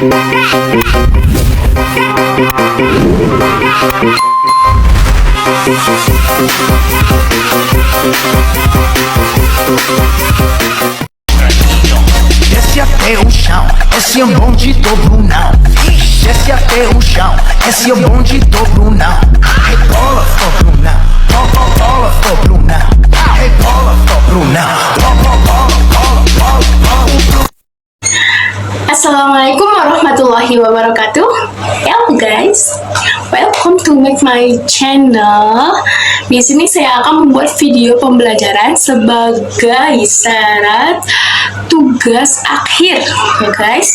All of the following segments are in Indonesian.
Desce até o chão, esse é o bonde do Brunão. Desce até o chão, esse é o bonde do Brunão. Rebola, for Brunão, bola, for Brunão. Rebola, for Brunão, bola. Assalamualaikum warahmatullahi wabarakatuh. Hello guys, welcome to my channel. Di sini saya akan membuat video pembelajaran sebagai syarat tugas akhir, ya guys.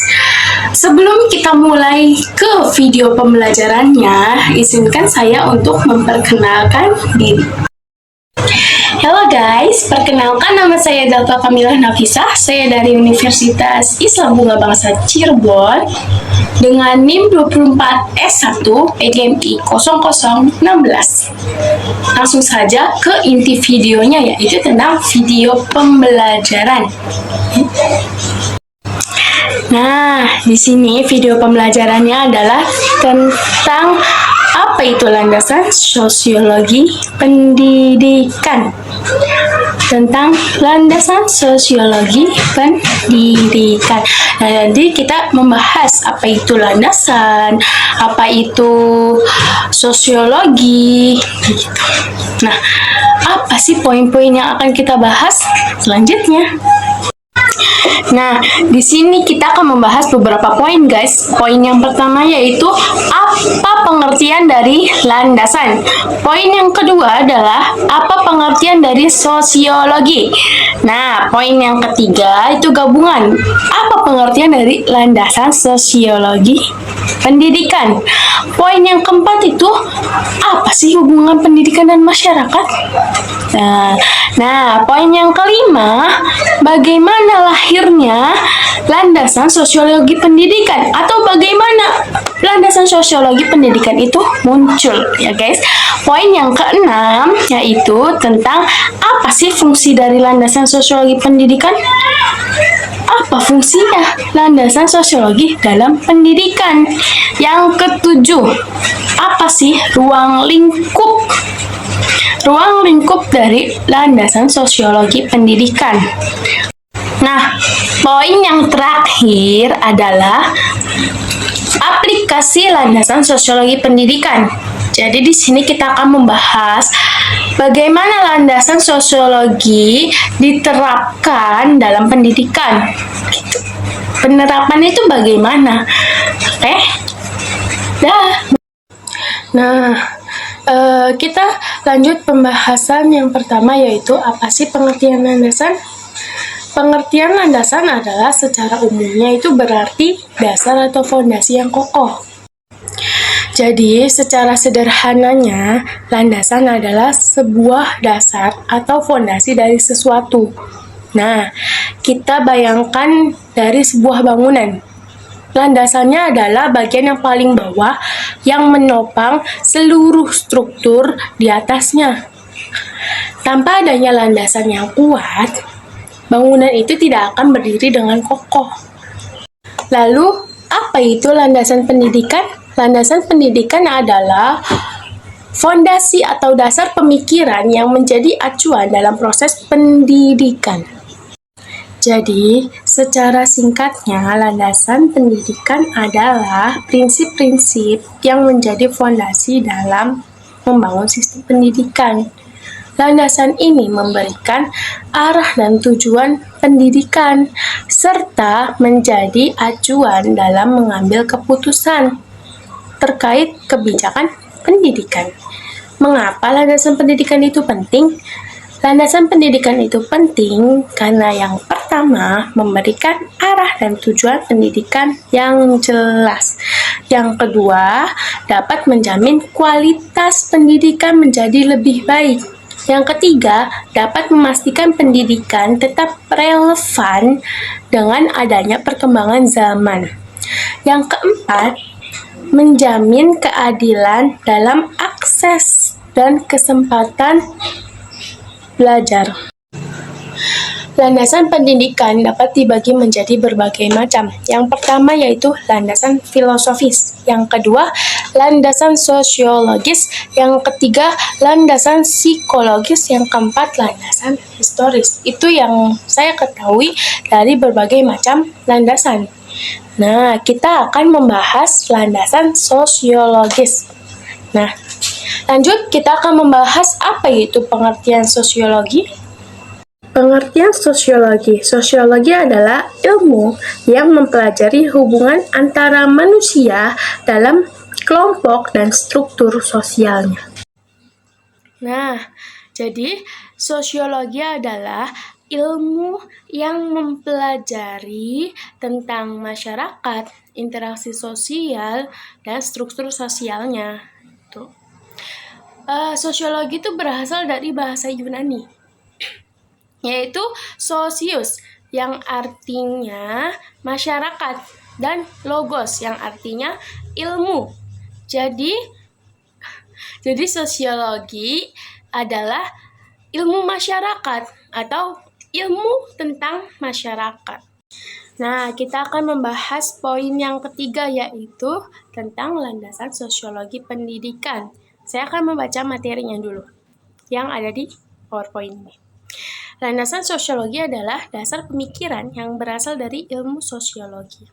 Sebelum kita mulai ke video pembelajarannya, izinkan saya untuk memperkenalkan diri. Halo guys, perkenalkan nama saya Delta Kamilah Nafisah. Saya dari Universitas Islam Bunga Bangsa Cirebon dengan NIM 24S1 PGMI 0016. Langsung saja ke inti videonya, yaitu tentang video pembelajaran. Nah, di sini video pembelajarannya adalah tentang apa itu landasan sosiologi pendidikan. Tentang landasan sosiologi pendidikan. Nah, jadi kita membahas apa itu landasan, apa itu sosiologi, gitu. Nah, apa sih poin-poin yang akan kita bahas selanjutnya? Nah, di sini kita akan membahas beberapa poin, guys. Poin yang pertama yaitu apa pengertian dari landasan. Poin yang kedua adalah apa pengertian dari sosiologi. Nah, poin yang ketiga itu gabungan. Apa pengertian dari landasan sosiologi pendidikan. Poin yang keempat itu apa sih hubungan pendidikan dan masyarakat. Nah, poin yang kelima, bagaimana lahirnya landasan sosiologi pendidikan atau bagaimana landasan sosiologi pendidikan itu muncul, ya guys. Poin yang keenam yaitu tentang apa sih fungsi dari landasan sosiologi pendidikan. Apa fungsinya landasan sosiologi dalam pendidikan? Yang ketujuh, apa sih ruang lingkup? Ruang lingkup dari landasan sosiologi pendidikan. Nah, poin yang terakhir adalah aplikasi landasan sosiologi pendidikan. Jadi di sini kita akan membahas bagaimana landasan sosiologi diterapkan dalam pendidikan. Gitu. Penerapan itu bagaimana? Oke? Nah, kita lanjut pembahasan yang pertama, yaitu apa sih pengertian landasan? Pengertian landasan adalah secara umumnya itu berarti dasar atau fondasi yang kokoh. Jadi, secara sederhananya, landasan adalah sebuah dasar atau fondasi dari sesuatu. Nah, kita bayangkan dari sebuah bangunan. Landasannya adalah bagian yang paling bawah yang menopang seluruh struktur di atasnya. Tanpa adanya landasan yang kuat, bangunan itu tidak akan berdiri dengan kokoh. Lalu, apa itu landasan pendidikan? Landasan pendidikan adalah fondasi atau dasar pemikiran yang menjadi acuan dalam proses pendidikan. Jadi, secara singkatnya, landasan pendidikan adalah prinsip-prinsip yang menjadi fondasi dalam membangun sistem pendidikan. Landasan ini memberikan arah dan tujuan pendidikan, serta menjadi acuan dalam mengambil keputusan terkait kebijakan pendidikan. Mengapa landasan pendidikan itu penting? Landasan pendidikan itu penting karena yang pertama, memberikan arah dan tujuan pendidikan yang jelas. Yang kedua, dapat menjamin kualitas pendidikan menjadi lebih baik. Yang ketiga, dapat memastikan pendidikan tetap relevan dengan adanya perkembangan zaman. Yang keempat, menjamin keadilan dalam akses dan kesempatan belajar. Landasan pendidikan dapat dibagi menjadi berbagai macam. Yang pertama yaitu landasan filosofis, yang kedua landasan sosiologis, yang ketiga landasan psikologis, yang keempat landasan historis. Itu yang saya ketahui dari berbagai macam landasan. Nah, kita akan membahas landasan sosiologis. Nah, lanjut kita akan membahas apa itu pengertian sosiologi. Pengertian sosiologi. Sosiologi adalah ilmu yang mempelajari hubungan antara manusia dalam kelompok dan struktur sosialnya. Nah, jadi sosiologi adalah ilmu yang mempelajari tentang masyarakat, interaksi sosial, dan struktur sosialnya. Tuh. Sosiologi itu berasal dari bahasa Yunani, yaitu sosius, yang artinya masyarakat, dan logos, yang artinya ilmu. Jadi sosiologi adalah ilmu masyarakat atau ilmu tentang masyarakat. Nah, kita akan membahas poin yang ketiga, yaitu tentang landasan sosiologi pendidikan. Saya akan membaca materinya dulu yang ada di PowerPoint ini. Landasan sosiologi adalah dasar pemikiran yang berasal dari ilmu sosiologi,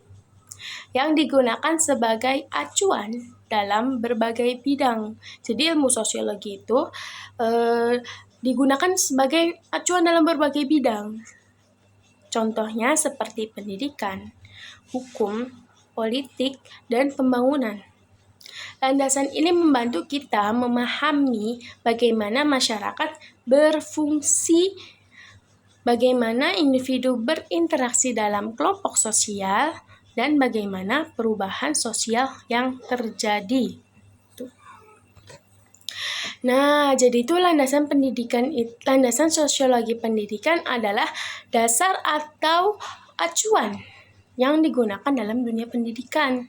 yang digunakan sebagai acuan dalam berbagai bidang. Jadi ilmu sosiologi itu digunakan sebagai acuan dalam berbagai bidang. Contohnya seperti pendidikan, hukum, politik, dan pembangunan. Landasan ini membantu kita memahami bagaimana masyarakat berfungsi, bagaimana individu berinteraksi dalam kelompok sosial, dan bagaimana perubahan sosial yang terjadi. Nah, jadi itu landasan sosiologi pendidikan adalah dasar atau acuan yang digunakan dalam dunia pendidikan,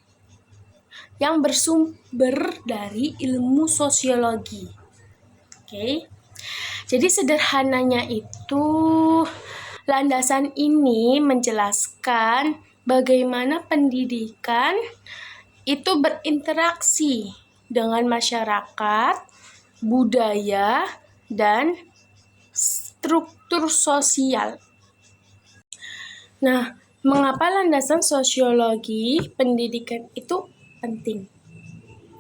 yang bersumber dari ilmu sosiologi. Oke. Jadi sederhananya itu, landasan ini menjelaskan bagaimana pendidikan itu berinteraksi dengan masyarakat, budaya, dan struktur sosial. Nah, mengapa landasan sosiologi pendidikan itu penting?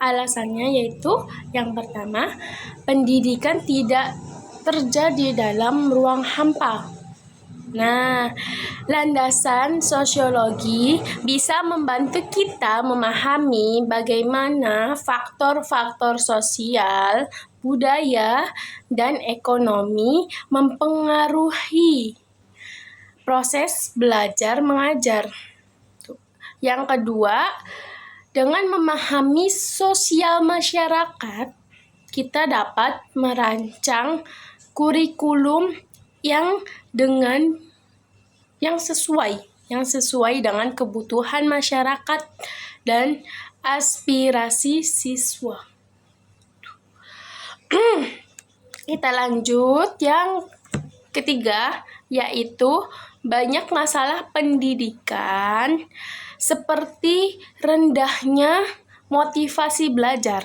Alasannya yaitu, yang pertama, pendidikan tidak terjadi dalam ruang hampa. Nah, landasan sosiologi bisa membantu kita memahami bagaimana faktor-faktor sosial, budaya, dan ekonomi mempengaruhi proses belajar mengajar. Yang kedua, dengan memahami sosial masyarakat, kita dapat merancang kurikulum yang sesuai dengan kebutuhan masyarakat dan aspirasi siswa. Kita lanjut yang ketiga, yaitu banyak masalah pendidikan seperti rendahnya motivasi belajar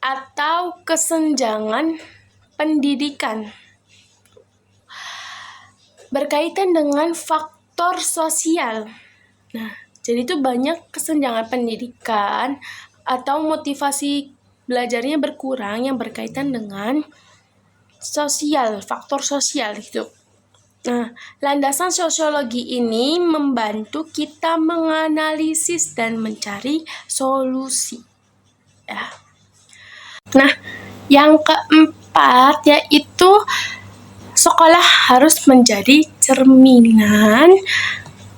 atau kesenjangan pendidikan berkaitan dengan faktor sosial. Nah, jadi itu banyak kesenjangan pendidikan atau motivasi belajarnya berkurang yang berkaitan dengan sosial, faktor sosial itu. Nah, landasan sosiologi ini membantu kita menganalisis dan mencari solusi. Ya. Nah, yang keempat yaitu sekolah harus menjadi cerminan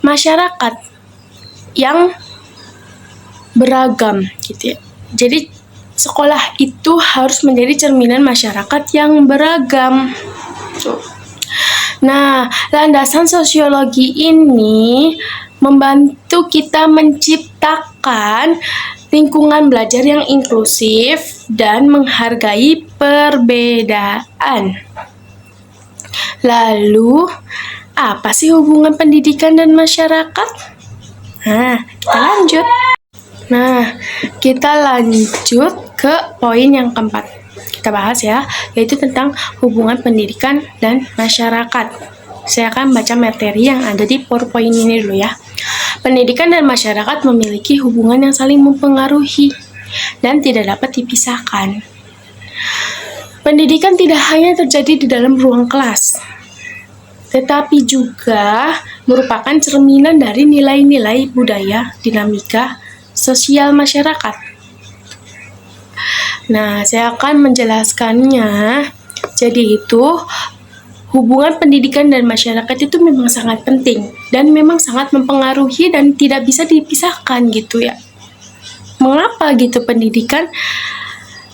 masyarakat yang beragam, gitu ya. Jadi sekolah itu harus menjadi cerminan masyarakat yang beragam. Nah, landasan sosiologi ini membantu kita menciptakan lingkungan belajar yang inklusif dan menghargai perbedaan. Lalu, apa sih hubungan pendidikan dan masyarakat? Kita lanjut ke poin yang keempat. Kita bahas ya, yaitu tentang hubungan pendidikan dan masyarakat. Saya akan baca materi yang ada di PowerPoint ini dulu ya. Pendidikan dan masyarakat memiliki hubungan yang saling mempengaruhi dan tidak dapat dipisahkan. Pendidikan tidak hanya terjadi di dalam ruang kelas, tetapi juga merupakan cerminan dari nilai-nilai budaya, dinamika, sosial masyarakat. Nah, saya akan menjelaskannya. Jadi itu, hubungan pendidikan dan masyarakat itu memang sangat penting dan memang sangat mempengaruhi dan tidak bisa dipisahkan gitu ya. Mengapa gitu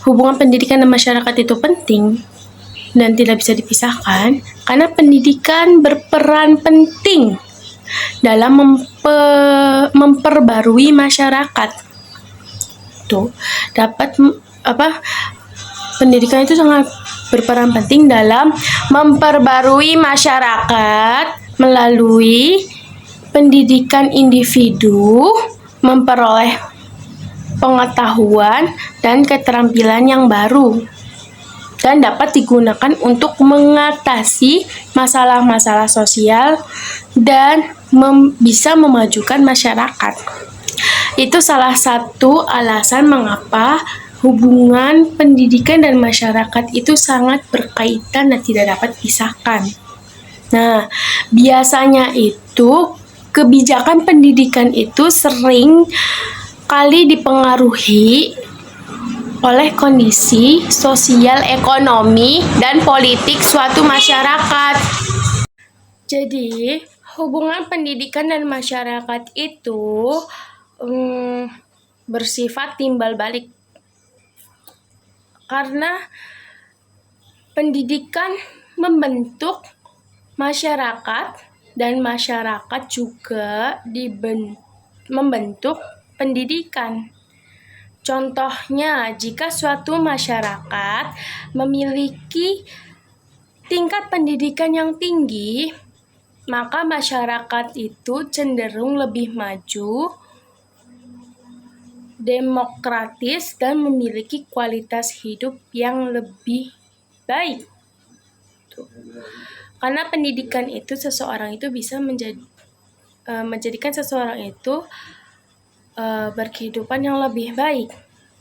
hubungan pendidikan dan masyarakat itu penting dan tidak bisa dipisahkan? Karena pendidikan berperan penting dalam memperbarui masyarakat. Pendidikan itu sangat berperan penting dalam memperbarui masyarakat melalui pendidikan individu memperoleh pengetahuan dan keterampilan yang baru dan dapat digunakan untuk mengatasi masalah-masalah sosial dan bisa memajukan masyarakat. Itu salah satu alasan mengapa hubungan pendidikan dan masyarakat itu sangat berkaitan dan tidak dapat dipisahkan. Nah, biasanya itu kebijakan pendidikan itu sering kali dipengaruhi oleh kondisi sosial, ekonomi, dan politik suatu masyarakat. Jadi, hubungan pendidikan dan masyarakat itu bersifat timbal balik. Karena pendidikan membentuk masyarakat dan masyarakat juga membentuk pendidikan. Contohnya, jika suatu masyarakat memiliki tingkat pendidikan yang tinggi, maka masyarakat itu cenderung lebih maju, demokratis, dan memiliki kualitas hidup yang lebih baik. Karena pendidikan itu seseorang itu bisa menjadikan seseorang itu berkehidupan yang lebih baik.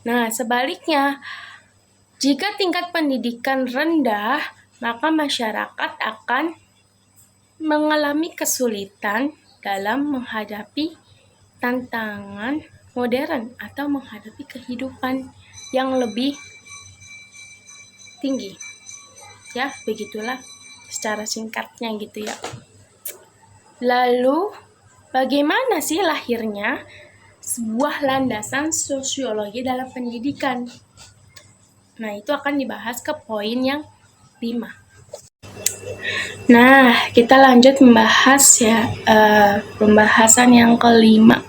Nah, sebaliknya, jika tingkat pendidikan rendah, maka masyarakat akan mengalami kesulitan dalam menghadapi tantangan modern atau menghadapi kehidupan yang lebih tinggi. Ya, begitulah secara singkatnya gitu ya. Lalu, bagaimana sih lahirnya sebuah landasan sosiologi dalam pendidikan? Nah, itu akan dibahas ke poin yang 5. Nah, kita lanjut membahas ya pembahasan yang kelima,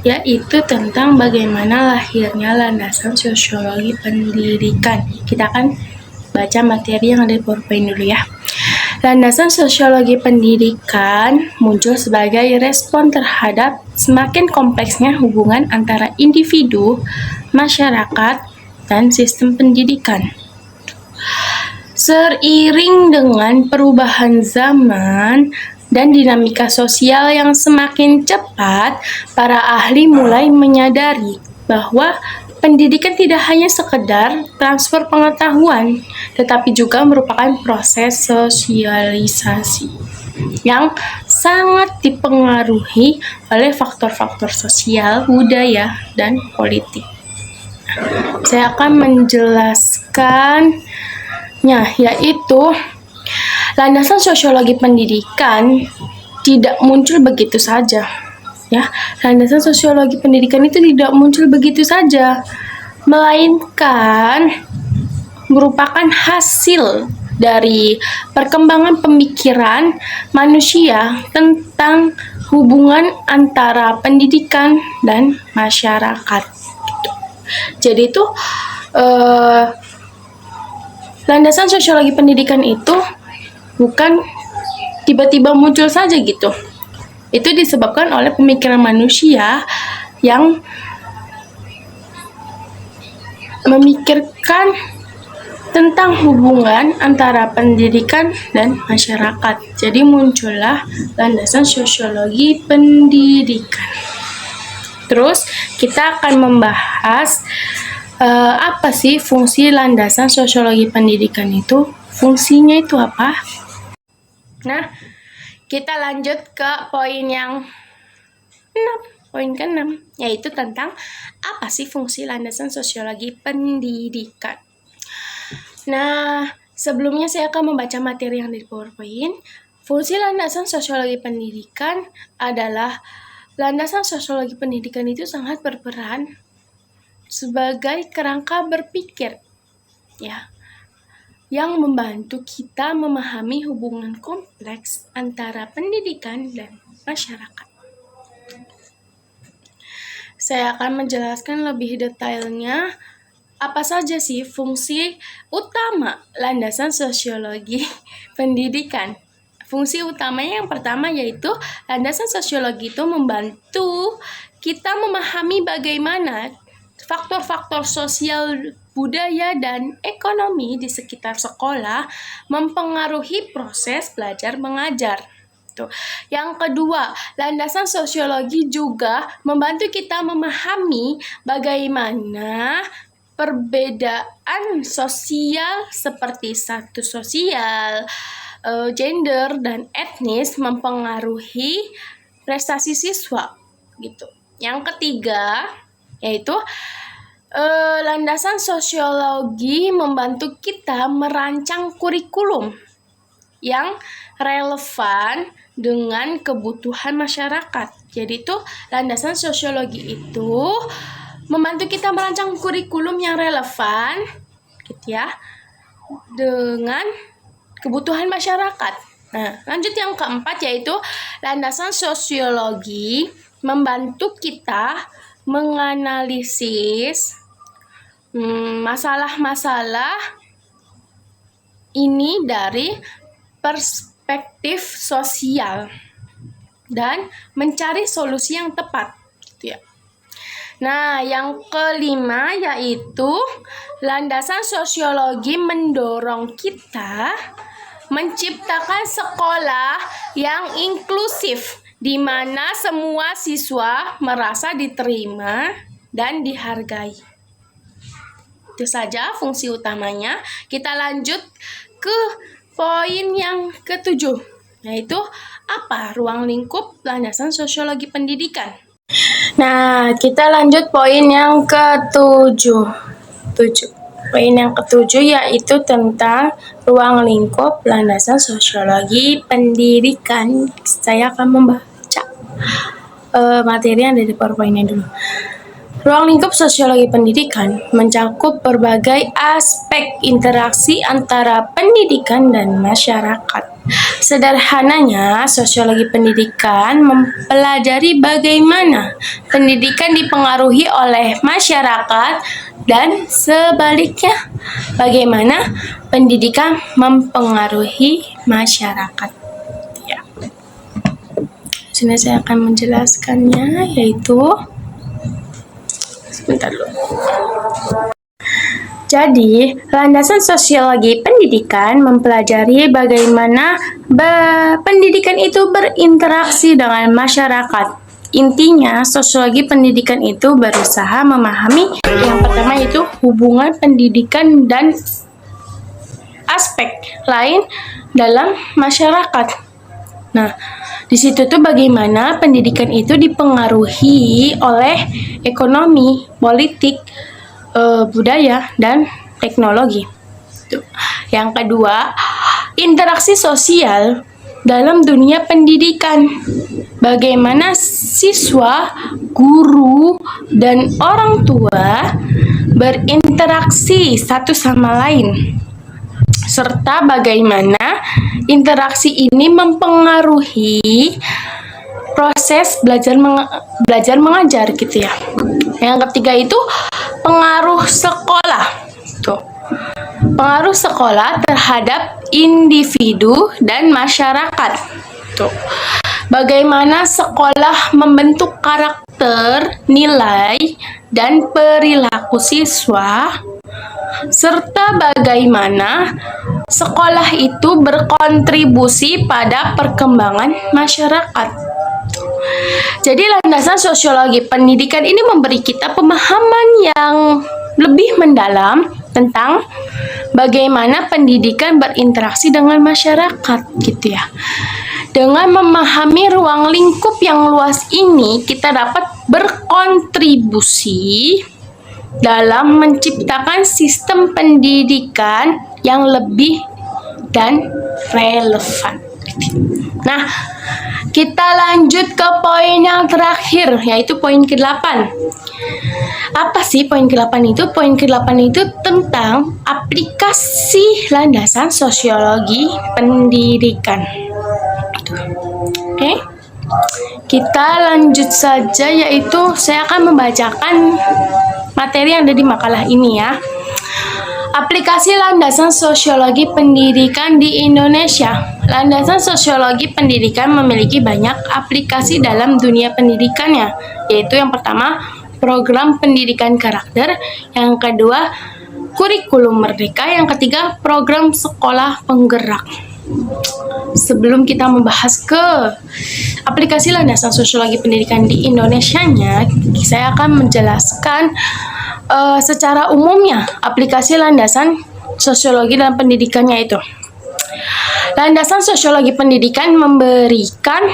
yaitu tentang bagaimana lahirnya landasan sosiologi pendidikan. Kita akan baca materi yang ada di PowerPoint dulu ya. Landasan sosiologi pendidikan muncul sebagai respon terhadap semakin kompleksnya hubungan antara individu, masyarakat, dan sistem pendidikan. Seiring dengan perubahan zaman dan dinamika sosial yang semakin cepat, para ahli mulai menyadari bahwa pendidikan tidak hanya sekedar transfer pengetahuan, tetapi juga merupakan proses sosialisasi yang sangat dipengaruhi oleh faktor-faktor sosial, budaya, dan politik. Saya akan menjelaskannya, yaitu landasan sosiologi pendidikan tidak muncul begitu saja. Ya, landasan sosiologi pendidikan itu tidak muncul begitu saja, melainkan merupakan hasil dari perkembangan pemikiran manusia tentang hubungan antara pendidikan dan masyarakat. Jadi itu landasan sosiologi pendidikan itu bukan tiba-tiba muncul saja gitu. Itu disebabkan oleh pemikiran manusia yang memikirkan tentang hubungan antara pendidikan dan masyarakat. Jadi muncullah landasan sosiologi pendidikan. Terus kita akan membahas apa sih fungsi landasan sosiologi pendidikan itu? Fungsinya itu apa? Nah, kita lanjut ke poin yang 6. Poin ke-6, yaitu tentang apa sih fungsi landasan sosiologi pendidikan. Nah, sebelumnya saya akan membaca materi yang dari PowerPoint. Fungsi landasan sosiologi pendidikan adalah landasan sosiologi pendidikan itu sangat berperan sebagai kerangka berpikir, ya, yang membantu kita memahami hubungan kompleks antara pendidikan dan masyarakat. Saya akan menjelaskan lebih detailnya apa saja sih fungsi utama landasan sosiologi pendidikan. Fungsi utamanya yang pertama yaitu landasan sosiologi itu membantu kita memahami bagaimana faktor-faktor sosial, budaya, dan ekonomi di sekitar sekolah mempengaruhi proses belajar mengajar. Yang kedua, landasan sosiologi juga membantu kita memahami bagaimana perbedaan sosial seperti status sosial, gender, dan etnis mempengaruhi prestasi siswa gitu. Yang ketiga, yaitu landasan sosiologi membantu kita merancang kurikulum yang relevan dengan kebutuhan masyarakat. Jadi itu landasan sosiologi itu membantu kita merancang kurikulum yang relevan gitu ya dengan kebutuhan masyarakat. Nah, lanjut yang keempat yaitu landasan sosiologi membantu kita menganalisis masalah-masalah ini dari perspektif sosial dan mencari solusi yang tepat gitu ya. Nah, yang kelima yaitu landasan sosiologi mendorong kita menciptakan sekolah yang inklusif di mana semua siswa merasa diterima dan dihargai. Itu saja fungsi utamanya. Kita lanjut ke poin yang ke-7, yaitu apa ruang lingkup landasan sosiologi pendidikan. Nah, kita lanjut poin yang ke-7. Poin yang ke-7 yaitu tentang ruang lingkup landasan sosiologi pendidikan. Saya akan membaca materi yang dari PowerPoint-nya dulu. Ruang lingkup sosiologi pendidikan mencakup berbagai aspek interaksi antara pendidikan dan masyarakat. Sederhananya, sosiologi pendidikan mempelajari bagaimana pendidikan dipengaruhi oleh masyarakat dan sebaliknya, bagaimana pendidikan mempengaruhi masyarakat. Ya. Sini saya akan menjelaskannya, yaitu sebentar dulu. Jadi, landasan sosiologi pendidikan mempelajari bagaimana pendidikan itu berinteraksi dengan masyarakat. Intinya, sosiologi pendidikan itu berusaha memahami yang pertama itu hubungan pendidikan dan aspek lain dalam masyarakat. Nah, di situ tuh bagaimana pendidikan itu dipengaruhi oleh ekonomi, politik, budaya, dan teknologi. Tuh. Yang kedua, interaksi sosial dalam dunia pendidikan. Bagaimana siswa, guru, dan orang tua berinteraksi satu sama lain. Serta bagaimana interaksi ini mempengaruhi proses belajar mengajar gitu ya. Yang ketiga itu pengaruh sekolah. Tuh. Pengaruh sekolah terhadap individu dan masyarakat. Tuh. Bagaimana sekolah membentuk karakter, nilai, dan perilaku siswa, serta bagaimana sekolah itu berkontribusi pada perkembangan masyarakat. Jadi landasan sosiologi pendidikan ini memberi kita pemahaman yang lebih mendalam tentang bagaimana pendidikan berinteraksi dengan masyarakat gitu ya. Dengan memahami ruang lingkup yang luas ini, kita dapat berkontribusi dalam menciptakan sistem pendidikan yang lebih dan relevan. Nah, kita lanjut ke poin yang terakhir, yaitu poin ke-8. Apa sih poin ke-8 itu? Poin ke-8 itu tentang aplikasi landasan sosiologi pendidikan. Oke, kita lanjut saja, yaitu saya akan membacakan materi yang ada di makalah ini ya. Aplikasi landasan sosiologi pendidikan di Indonesia. Landasan sosiologi pendidikan memiliki banyak aplikasi dalam dunia pendidikannya, yaitu yang pertama, program pendidikan karakter, yang kedua, kurikulum merdeka, yang ketiga, program sekolah penggerak. Sebelum kita membahas ke aplikasi landasan sosiologi pendidikan di Indonesianya, saya akan menjelaskan secara umumnya aplikasi landasan sosiologi dalam pendidikannya itu. Landasan sosiologi pendidikan memberikan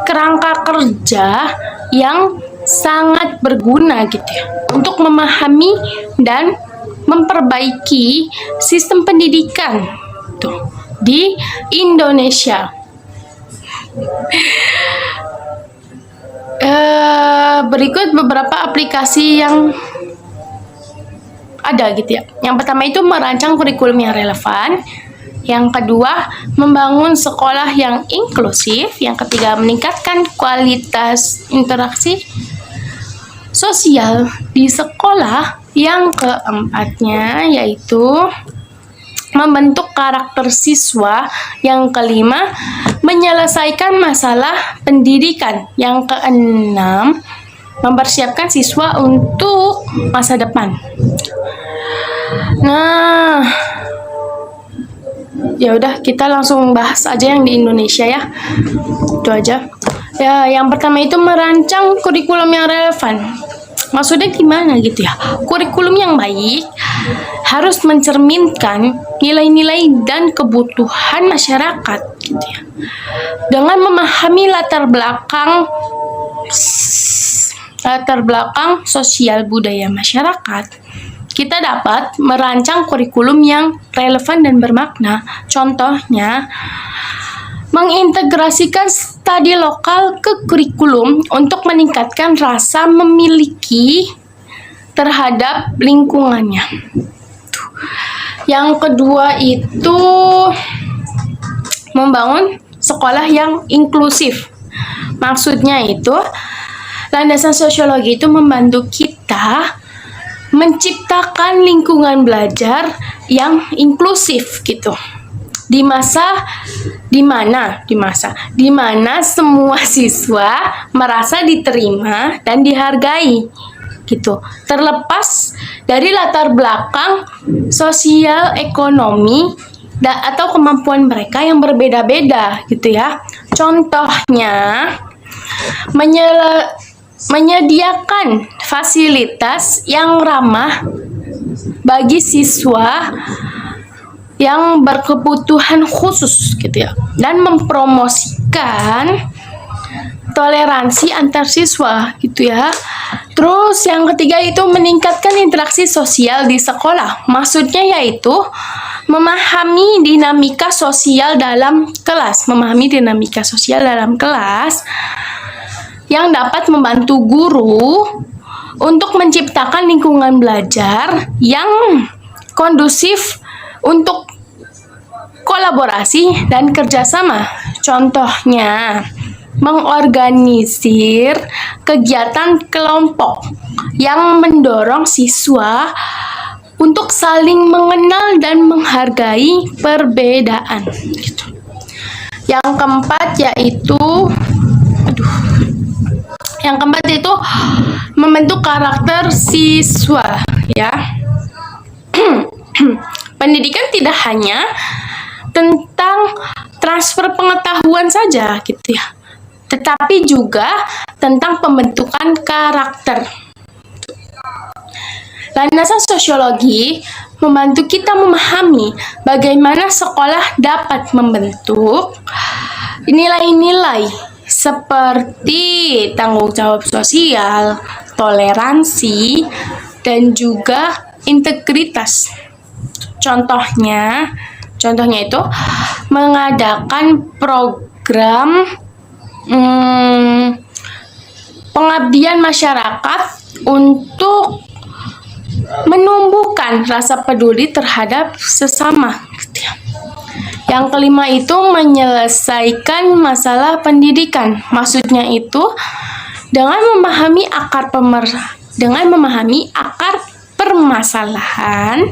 kerangka kerja yang sangat berguna gitu ya, untuk memahami dan memperbaiki sistem pendidikan tuh di Indonesia. Berikut beberapa aplikasi yang ada gitu ya. Yang pertama itu merancang kurikulum yang relevan. Yang kedua, membangun sekolah yang inklusif. Yang ketiga, meningkatkan kualitas interaksi sosial di sekolah. Yang keempatnya yaitu membentuk karakter siswa. Yang kelima, menyelesaikan masalah pendidikan. Yang keenam, mempersiapkan siswa untuk masa depan. Nah, ya udah, kita langsung bahas aja yang di Indonesia ya. Itu aja. Ya, yang pertama itu merancang kurikulum yang relevan. Maksudnya gimana gitu ya? Kurikulum yang baik harus mencerminkan nilai-nilai dan kebutuhan masyarakat gitu ya. Dengan memahami latar belakang sosial budaya masyarakat, kita dapat merancang kurikulum yang relevan dan bermakna. Contohnya, mengintegrasikan studi lokal ke kurikulum untuk meningkatkan rasa memiliki terhadap lingkungannya. Yang kedua itu membangun sekolah yang inklusif. Maksudnya itu, landasan sosiologi itu membantu kita menciptakan lingkungan belajar yang inklusif gitu. Di mana semua siswa merasa diterima dan dihargai gitu. Terlepas dari latar belakang sosial, ekonomi, atau kemampuan mereka yang berbeda-beda gitu ya. Contohnya, menyediakan fasilitas yang ramah bagi siswa yang berkebutuhan khusus gitu ya, dan mempromosikan toleransi antar siswa gitu ya. Terus yang ketiga itu meningkatkan interaksi sosial di sekolah. Maksudnya yaitu memahami dinamika sosial dalam kelas, yang dapat membantu guru untuk menciptakan lingkungan belajar yang kondusif untuk kolaborasi dan kerjasama. Contohnya, mengorganisir kegiatan kelompok yang mendorong siswa untuk saling mengenal dan menghargai perbedaan. Gitu. Yang keempat yaitu membentuk karakter siswa, ya. Pendidikan tidak hanya tentang transfer pengetahuan saja, gitu ya, tetapi juga tentang pembentukan karakter. Landasan sosiologi membantu kita memahami bagaimana sekolah dapat membentuk nilai-nilai seperti tanggung jawab sosial, toleransi, dan juga integritas. Contohnya itu mengadakan program pengabdian masyarakat untuk menumbuhkan rasa peduli terhadap sesama. Yang kelima itu menyelesaikan masalah pendidikan. Maksudnya itu dengan memahami akar permasalahan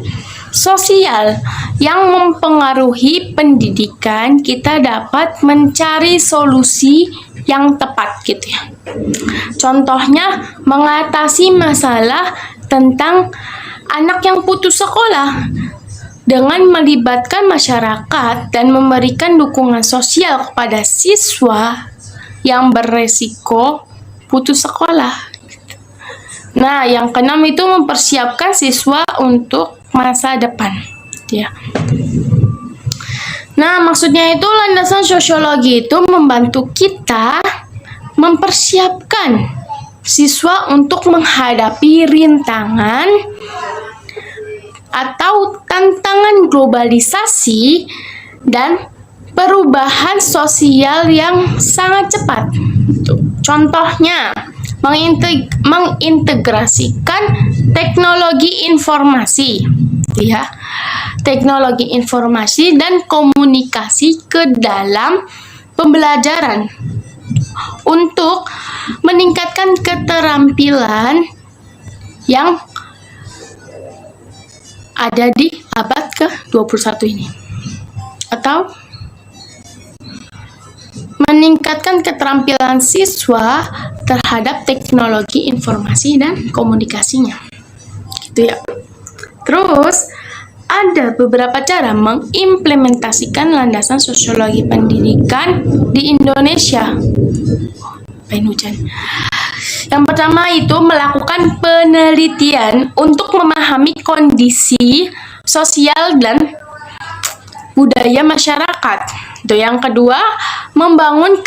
sosial yang mempengaruhi pendidikan, kita dapat mencari solusi yang tepat, gitu ya. Contohnya mengatasi masalah tentang anak yang putus sekolah dengan melibatkan masyarakat dan memberikan dukungan sosial kepada siswa yang beresiko putus sekolah. Nah, yang keenam itu mempersiapkan siswa untuk masa depan, ya. Nah, maksudnya itu landasan sosiologi itu membantu kita mempersiapkan siswa untuk menghadapi rintangan atau tantangan globalisasi dan perubahan sosial yang sangat cepat. Contohnya, mengintegrasikan teknologi informasi, ya, teknologi informasi dan komunikasi ke dalam pembelajaran untuk meningkatkan keterampilan yang ada di abad ke-21 ini, atau meningkatkan keterampilan siswa terhadap teknologi informasi dan komunikasinya, gitu ya. Terus ada beberapa cara mengimplementasikan landasan sosiologi pendidikan di Indonesia. Hujan. Yang pertama itu melakukan penelitian untuk memahami kondisi sosial dan budaya masyarakat. Itu yang kedua, membangun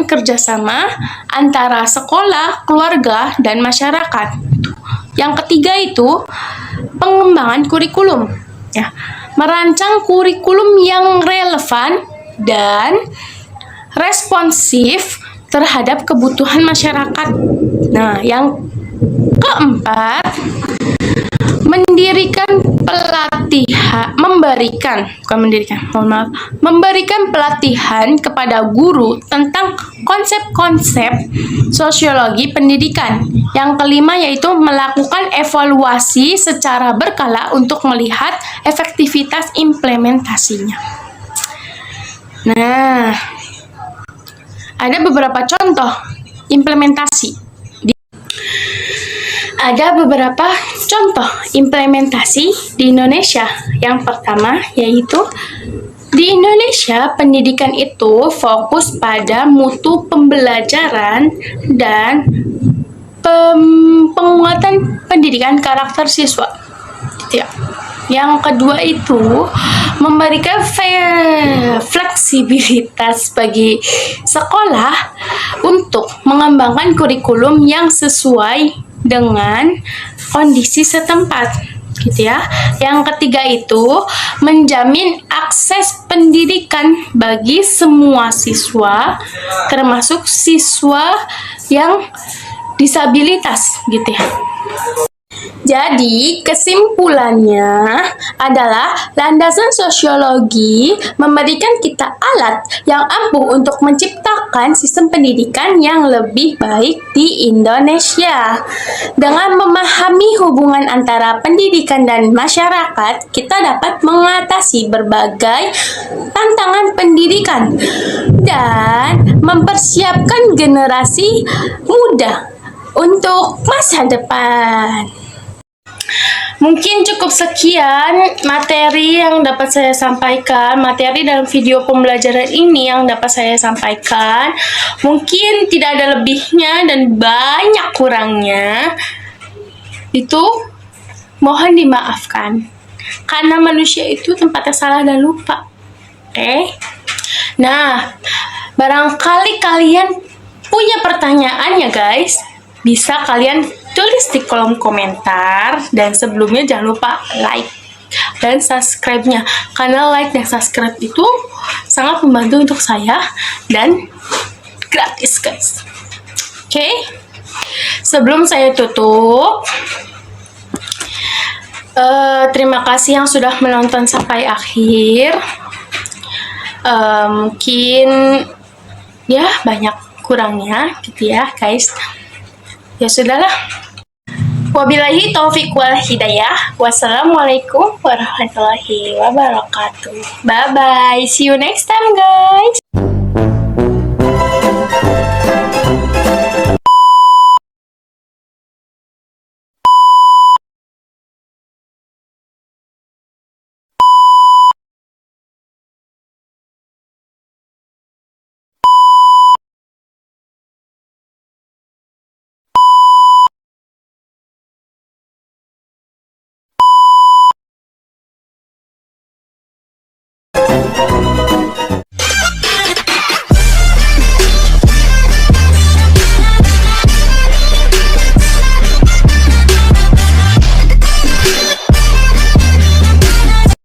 kerjasama antara sekolah, keluarga, dan masyarakat. Yang ketiga itu pengembangan kurikulum, ya, merancang kurikulum yang relevan dan responsif terhadap kebutuhan masyarakat. Nah, yang keempat, memberikan pelatihan kepada guru tentang konsep-konsep sosiologi pendidikan. Yang kelima yaitu melakukan evaluasi secara berkala untuk melihat efektivitas implementasinya. Nah, ada beberapa contoh implementasi. Ada beberapa contoh implementasi di Indonesia. Yang pertama yaitu di Indonesia pendidikan itu fokus pada mutu pembelajaran dan penguatan pendidikan karakter siswa. Ya. Yang kedua itu memberikan fleksibilitas bagi sekolah untuk mengembangkan kurikulum yang sesuai dengan kondisi setempat, gitu ya. Yang ketiga itu menjamin akses pendidikan bagi semua siswa, termasuk siswa yang disabilitas, gitu ya. Jadi, kesimpulannya adalah landasan sosiologi memberikan kita alat yang ampuh untuk menciptakan sistem pendidikan yang lebih baik di Indonesia. Dengan memahami hubungan antara pendidikan dan masyarakat, kita dapat mengatasi berbagai tantangan pendidikan dan mempersiapkan generasi muda untuk masa depan. Mungkin cukup sekian materi yang dapat saya sampaikan, materi dalam video pembelajaran ini yang dapat saya sampaikan. Mungkin tidak ada lebihnya dan banyak kurangnya. Itu mohon dimaafkan. Karena manusia itu tempatnya salah dan lupa. Oke? Nah, barangkali kalian punya pertanyaan ya guys, bisa kalian tulis di kolom komentar, dan sebelumnya jangan lupa like dan subscribe-nya, karena like dan subscribe itu sangat membantu untuk saya dan gratis guys. Oke? Sebelum saya tutup, terima kasih yang sudah menonton sampai akhir. Mungkin ya banyak kurangnya gitu ya guys. Ya sudahlah. Wabillahi taufiq wal hidayah. Wassalamualaikum warahmatullahi wabarakatuh. Bye bye. See you next time guys.